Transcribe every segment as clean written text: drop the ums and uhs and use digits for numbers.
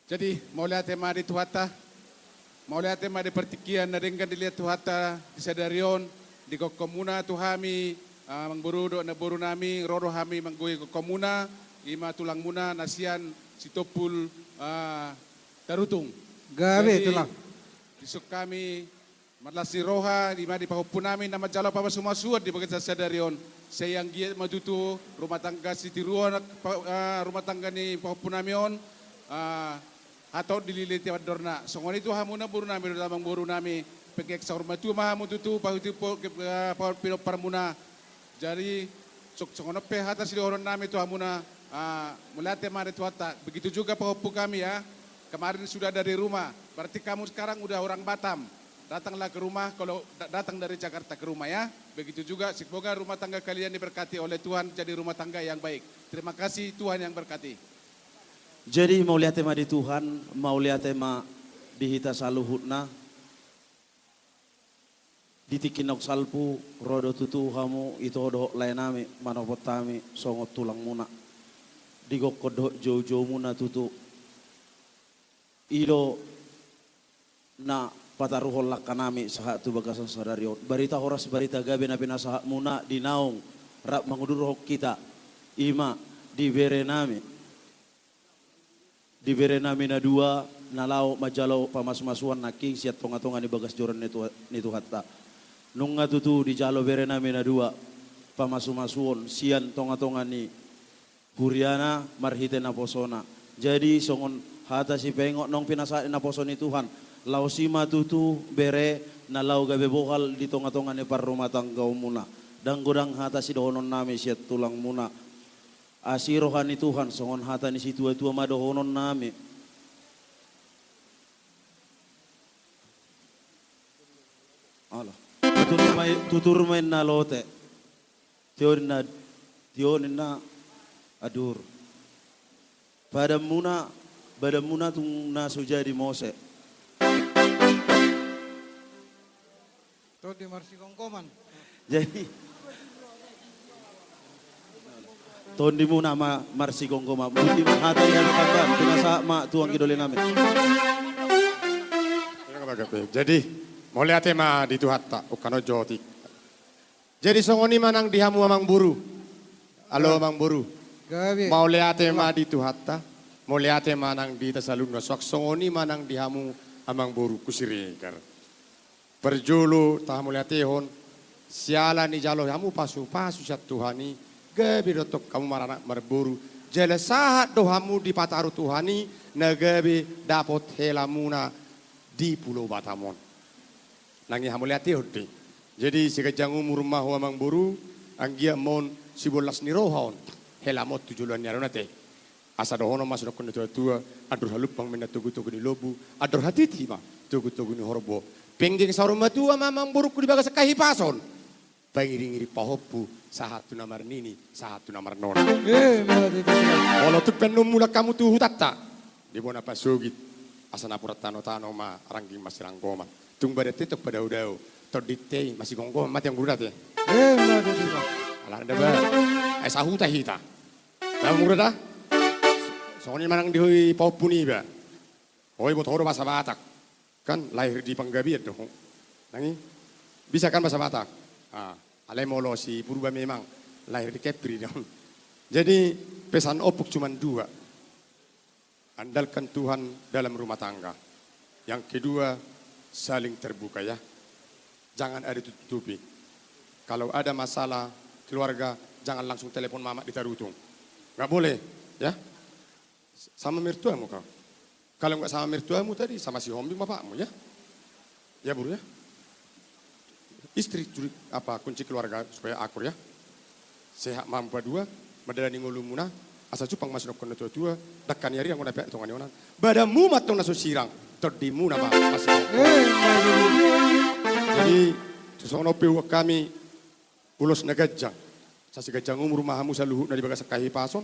Jadi mau lihat tema di Tuhata, mau lihat tema di pertikian na dengan dilihat Tuhata di Sadarion, di komuna Tuhami, mangburu do na buru nami, roro hami manggui komuna, ima tulang muna nasian sitopul tarutung. Gabi tulang. Isuk kami Madlasi roha di mana di pahupu namin nama jalo pa masumasuat di bagian Sadarion. Saya yang giat majutu rumah tangga si tiruan rumah tangga ni pahupu namin atau dililiti wadorna. Songon itu hamuna buru nami dalam buru nami pengek sa rumah tu mahamu tutu pahutu pino parmuna. Jadi songon pe hata si orang nami tu hamuna mulate mari tuata. Begitu juga pahupu kami ya. Kemarin sudah dari rumah. Berarti kamu sekarang udah orang Batam. Datanglah ke rumah kalau datang dari Jakarta ke rumah ya. Begitu juga semoga rumah tangga kalian diberkati oleh Tuhan jadi rumah tangga yang baik. Terima kasih Tuhan yang berkati. Jadi mau lihat tema di Tuhan, mau lihat tema di hita saluhutna. Ditikinok salpu, rodo tutu hamu itu do lainami manopotami songot tulang muna. Digok kodok jauh-jauh muna tutu. Ilo na pataruhol lakanami sahat tu bagasan Sadarion. Barita horas barita gabe na pinasahat muna di naong rap mangudurok kita. Ima di berenami. Di berenami na dua nalau majalau pamas-masuan na king siat tonga-tonga ni bagas joran nitu hatta. Nung nga tutu di jalo berenami na dua pamas-masuan sian tonga-tonga ni Huriana marhite na posona. Jadi songon hata si pengok nong pinasahat na poson ni Tuhan. Lau sima tutu bere na lau gabe bokal di tonga-tonga ni par rumah tangga muna. Dan godang hata si dohonon nami siat tulang muna. Asirohan ni Tuhan songon hata ni si tua-tua madohonon nami. Allah. Tutur main na lote. Tionin na adur. Pada muna tung na sujadi Mose. Tuh di Marsi Kongkoman. Jadi Tondi muna ma Marsi Kongkoma. Buti hata yang kaban pinasa ma tuang kidole namin. Jadi mau lihat tema di Tuhatta ukano joti. Jadi songoni manang dihamu amang buru. Halo amang buru. Gabi. Mau lihat tema di Tuhatta. Mau lihat tema manang di Tasaluna. Sok songoni manang dihamu amang buru kusirikar. Perjulu tahamu lihat tehon. Siala ni jalo hamu pasu siat Tuhani. Gabi dotok kamu marana merburu. Jele sahat dohamu di pataru Tuhani. Nagabi dapot helamuna di Pulau Batamon. Nangi hamu lihat tehon. Jadi sekejang umur mahu amang buru. Anggia mon sibolas ni rohaon. Helamot tujulan nyarunate. Asa dohono masuk kone tua adur halupang mena tugu-tugu ni lobu, adur hatiti ma tugu-tugu ni horbo. Pengging saruma tua mamang buruk di bagas kahipason. Pangiri-ngiri pahopu sahatu namar nini, sahatu namar nona. Malah itu. Kalau tu penum mula kamu tuh hutatta. Di bona pasugit asana purat tano-tano ma rangging masih ranggoma. Tung pada tetok pada udao. Torditei masih gonggoma mati yang gurat ya. Malah itu. Alah ada ba. Ai sahuta hita. Kamu gurat ah? Soalnya manang di Papua ba. Hoi buat horo bahasa Batak. Kan lahir di Panggabiat dong. Nangi bisa kan bahasa Batak. Alai molo si Purba memang lahir di Kepri dong. Jadi pesan opuk cuma dua. Andalkan Tuhan dalam rumah tangga. Yang kedua saling terbuka ya. Jangan ada tutupi. Kalau ada masalah keluarga jangan langsung telepon mama ditarutung. Nggak boleh ya. Sama mertuamu kau. Kalau enggak sama mertuamu tadi, sama si hombing bapakmu ya. Ya buru ya. Istri curi apa kunci keluarga supaya akur ya. Sehat mampu dua, madalani ngulumuna, asa cupang masuk kono tua-tua, dakkan yari yang ngona tongani onan. Badamu matong naso sirang, terdimu nama masih. Jadi sesono peu kami ulos nagajang. Sasi gajang umur mahamu saluhut na di bagas kahipason.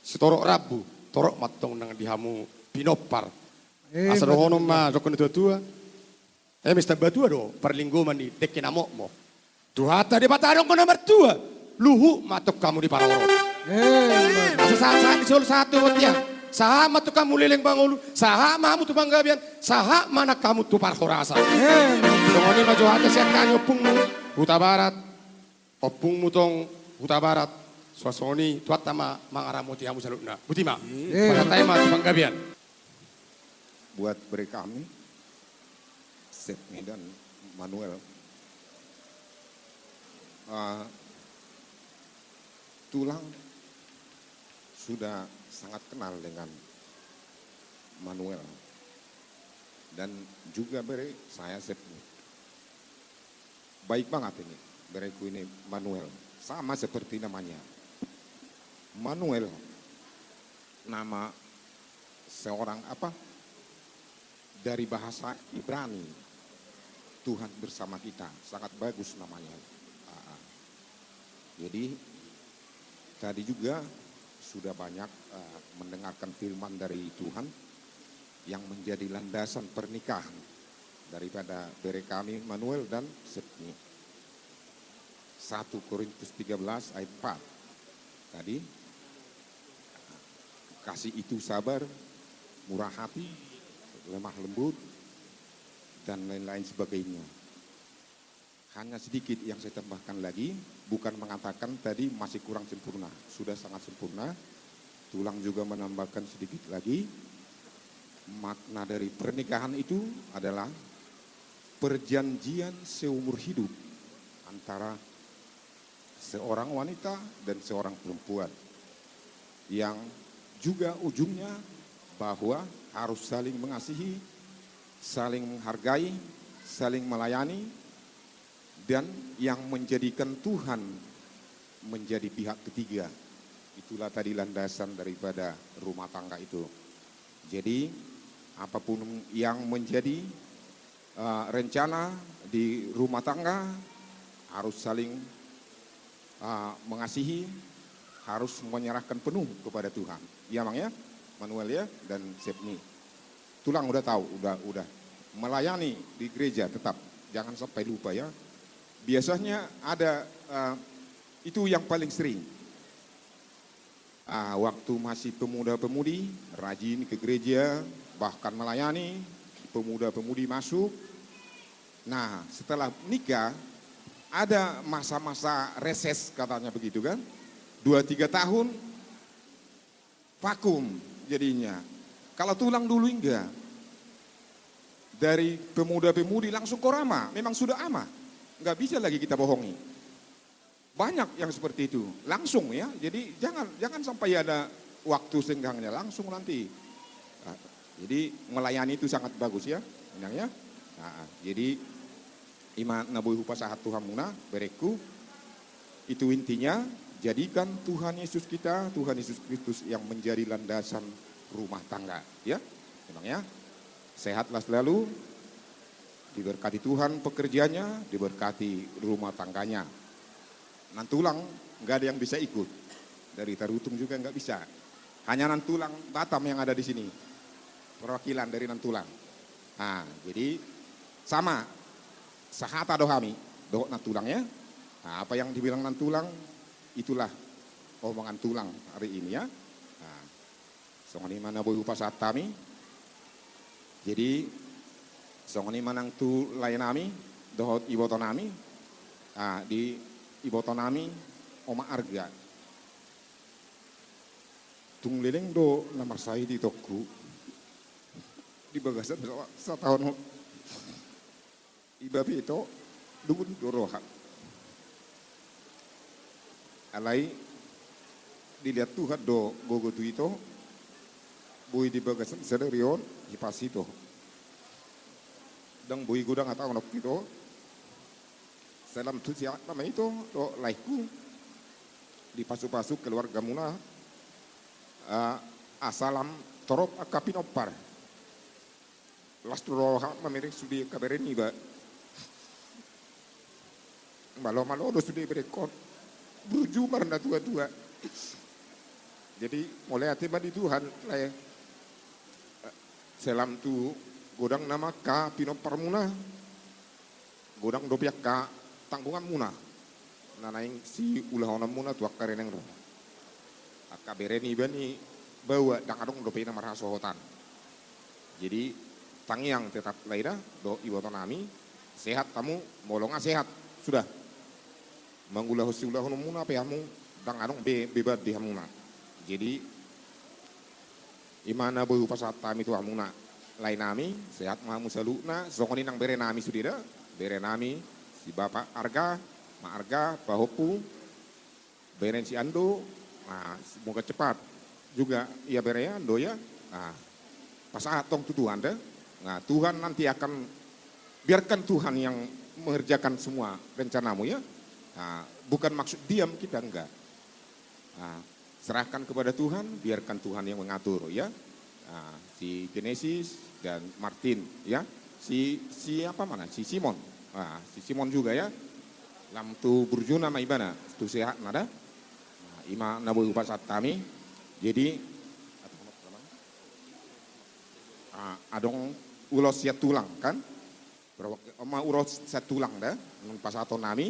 Setorok rabu. Torok matong nang dihamu pinopar. Asa dohono ma dokon tua-tua. Mr. Batua do perlinggoman di dekin amok mo. Tuhata di batarong ko nomor 2. Luhu matok kamu di paroro. Asa saat di Solo satu buat ya. saha matu kamu leleng bangulu, saha mamu tu banggabian, saha mana kamu tu parhorasa. Amen. Songoni maju hati siat kanyo opungmu, huta barat, opungmu tong huta barat, suasoni tuat tama mangaramuti hamu salutna. Butima, pada tema tu banggabian. Buat mereka kami, Sepni dan Manuel, Tulang sudah sangat kenal dengan Manuel dan juga saya Sepni. Baik banget ini, bereku ini Manuel, sama seperti namanya. Manuel, nama seorang apa? Dari bahasa Ibrani, Tuhan bersama kita, sangat bagus namanya. Jadi tadi juga sudah banyak mendengarkan firman dari Tuhan yang menjadi landasan pernikahan daripada kami Manuel dan Sepni. 1 Korintus 13 ayat 4. Tadi kasih itu sabar, murah hati, lemah lembut, dan lain-lain sebagainya. Hanya sedikit yang saya tambahkan lagi, bukan mengatakan tadi masih kurang sempurna, sudah sangat sempurna. Tulang juga menambahkan sedikit lagi, makna dari pernikahan itu adalah perjanjian seumur hidup antara seorang wanita dan seorang perempuan, yang juga ujungnya bahwa harus saling mengasihi, saling menghargai, saling melayani, dan yang menjadikan Tuhan menjadi pihak ketiga. Itulah tadi landasan daripada rumah tangga itu. Jadi apapun yang menjadi rencana di rumah tangga harus saling mengasihi, harus menyerahkan penuh kepada Tuhan. Ya Bang ya? Manuel ya dan Sepni. Tulang udah tahu, udah melayani di gereja tetap, jangan sampai lupa ya. Biasanya ada itu yang paling sering. Waktu masih pemuda-pemudi, rajin ke gereja, bahkan melayani, pemuda-pemudi masuk. Nah, setelah nikah ada masa-masa reses katanya begitu kan? 2-3 tahun vakum jadinya. Kalau tulang dulu enggak. Dari pemuda-pemudi langsung korama, memang sudah ama. Enggak bisa lagi kita bohongi. Banyak yang seperti itu, langsung ya. Jadi jangan sampai ada waktu senggangnya, langsung nanti. Jadi melayani itu sangat bagus ya, ya. Jadi iman nabuh pasahat Tuhan muna bereku. Itu intinya, jadikan Tuhan Yesus kita, Tuhan Yesus Kristus yang menjadi landasan rumah tangga, ya. Memang ya. Sehatlah selalu, diberkati Tuhan pekerjaannya, diberkati rumah tangganya. Nantulang nggak ada yang bisa ikut, dari Tarutung juga nggak bisa. Hanya Nantulang Batam yang ada di sini, perwakilan dari Nantulang. Nah, jadi sama, sahata dohami, doh Nantulang ya. Nah, apa yang dibilang Nantulang, itulah omongan tulang hari ini ya. Nah, songoni mana boy upasat kami. Jadi songoni manang tu layanami, dohot ibotonami. Nah, di ibotonami oma arga. Tung leleng do namar saya di toko. Di bagasan sa tahun ibabi itu dukun doroha. Alai dilihat Tuhan do gogo tu itu bui di bagasan sederion ipasito dang bui gudang atau nok itu salam tu siapa nama itu do laiku di pasu-pasu keluarga muna asalam torop akapinopar lastro memiring sudi kabareni ba malo do sudi berekor berjumar na tua-tua. Jadi mulai hati di Tuhan lah ya. Selam tu godang nama ka pinopar muna. Godang dopiak ka tanggungan muna. Nanaing si ulahona muna tuak kareneng ro. Akabereni bani bawa dang adong do pena marha sohotan. Jadi tangyang tetap laida do iboto nami sehat tamu molonga sehat sudah. Mangulah ulah muna pehamu dang adong bebas di hamuna. Jadi imana bawa pasat tami tu hamuna lain nami sehat mahamu saluna songoni nang bere nami sudira bere nami si bapak arga ma arga pahopu beren si ando nah semoga cepat juga ia bere ando ya nah pas atong tu Tuhan deh nah Tuhan nanti akan biarkan Tuhan yang mengerjakan semua rencanamu ya nah, bukan maksud diam kita enggak nah, serahkan kepada Tuhan biarkan Tuhan yang mengatur ya. Nah, si Genesis dan Martin ya si apa mana si Simon nah, si Simon juga ya lam tu burjuna ma ibana tu sehat nada nah, ima nabu upasat kami jadi adong ulos siat tulang kan oma ulos siat tulang dah nun pasato nami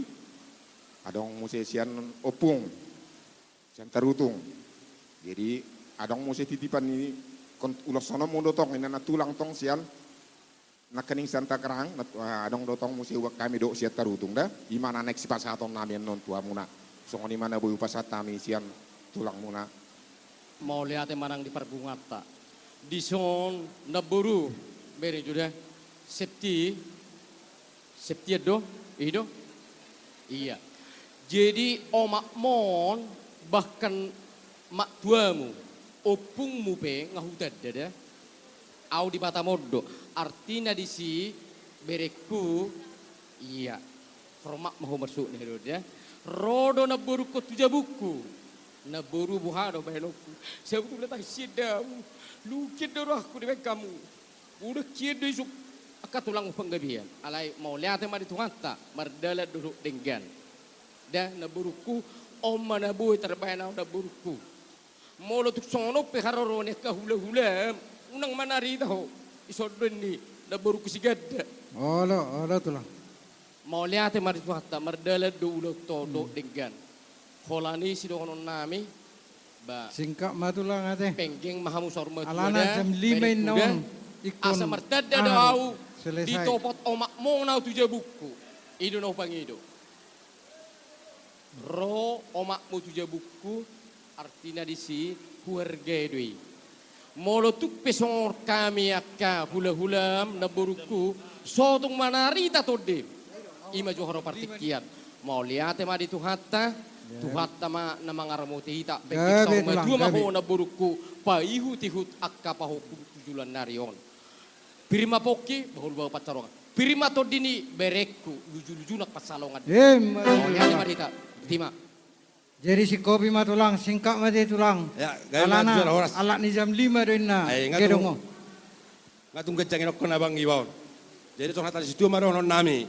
adong musesian opung sian tarutung jadi adong muse titipan ini ulos sono mo dotong ina na tulang tong sian nakaning Santa Karang adong dotong musi wak kami do siat tarutung da imana nek si pasaton nami non tua muna songoni mana bu pasat nami sian tulang muna mau lihat manang di pergungata di son naburu bere juda septi do ido iya jadi omak mon bahkan mak tuamu opung mupe ngahutad dada au di mata modo artinya di si bereku iya formak mau masuk nih ya rodo na buru ko tuja buku na buru buhado beloku saya betul betul sidam lu kira aku di kamu udah kira isuk akatulang penggabian alai mau lihat mari Tuhan tak mardalat duduk dengan dah na buruku oma na buy terbaik na buruku molo tuk sono pe harorone ka hula-hula unang manari tahu isodon ni na baru kusigada Ola tulang. mau lihat mari tuhatta mardala dulu todo dengan holani si donon nami ba Singkat matulang ate. penggeng mahamu sorma Alana jam 5 naon ikon. asa martada daw selesai. di topot omak mo na tuja buku ido no pangido ro omak mo tuja buku artinya di si keluarga doi. Molo tuk pesong kami akka hula-hulam na buruku sotong manari tatode. Ima johoro partikian. Mau lihat ma di tuhatta ma na mangaramo tihita bekik sama dua maho na buruku paihu tihut akka pahoku tujulan narion. Pirima poki bahul bawa pacarongan. Pirima todini berekku luju-luju nak pasalongan. Mau lihat ma di tima. Jadi si kopi matulang, singkat mati tulang. Ya, gaya maju lah horas. Alat ni jam 5 doin na. Ay, Kedongo. Ngatung kencangin ako na bang ibaw. Jadi tong hata situ maroon nami.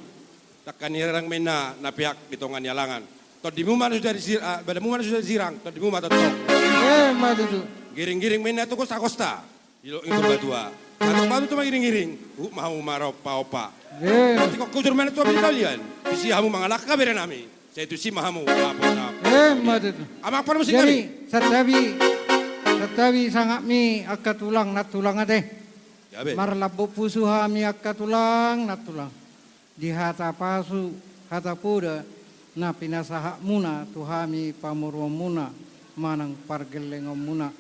Takkan nirang mena na pihak ditongan yalangan. To di mu mana sudah disirang, pada mu mana sudah disirang, to di mu mata tong. Mati tu. Giring-giring mena tu kosta-kosta. Ilo itu badua. Atau batu tu giring-giring. Mau marau pa-opa. Nanti kok kudur mena tu abis kalian. Bisi hamu mangalak ka bere nami. Saya itu si mahamu. Mati tu. Ama apa mesti Jadi satabi sangat mi akka tulang nat tulang ate. Jabe. Marlabo pusuha mi akka tulang nat tulang. Di hata pasu hata puda na pinasaha muna tuhami pamurwa muna manang pargelengom muna.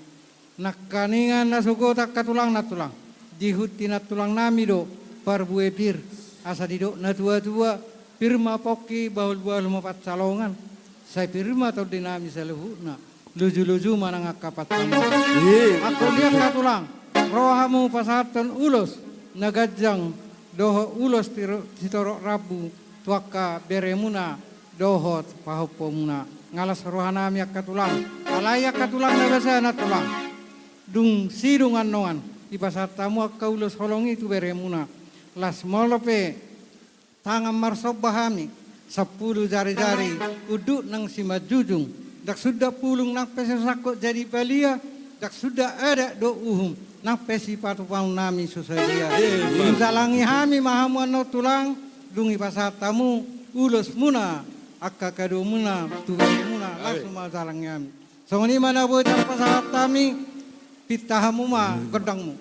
Nakaningan na sugot akka tulang nat tulang. Dihuti nat tulang nami do parbue pir asa dido na tua-tua pirma poki bahul-bahul mapat salongan. Saya pirma atau dinami selehuna. Luju-luju mana ngakapat kamu. Aku lihat katulang. Rohamu pasatan ulos. Nagajang doho ulos titorok rabu. Tuaka beremuna doho pahopomuna. Ngalas rohanami akatulang. Alaya katulang nabasa na tulang. Dung sidung anoan. Di pasatamu akka ulos holong itu beremuna. Las molope. Tangan marsob bahami. 10 jari-jari uduk nang simajujung dak sudah pulung nang pesi sakut jadi balia dak sudah ada do uhum nang pesi patu pang nami susadia salangi hami mahamu no tulang dungi pasatamu ulos muna akka kado muna tuwe muna langsung salangi hami songoni mana bocah pasatami pitahamu mah gedangmu.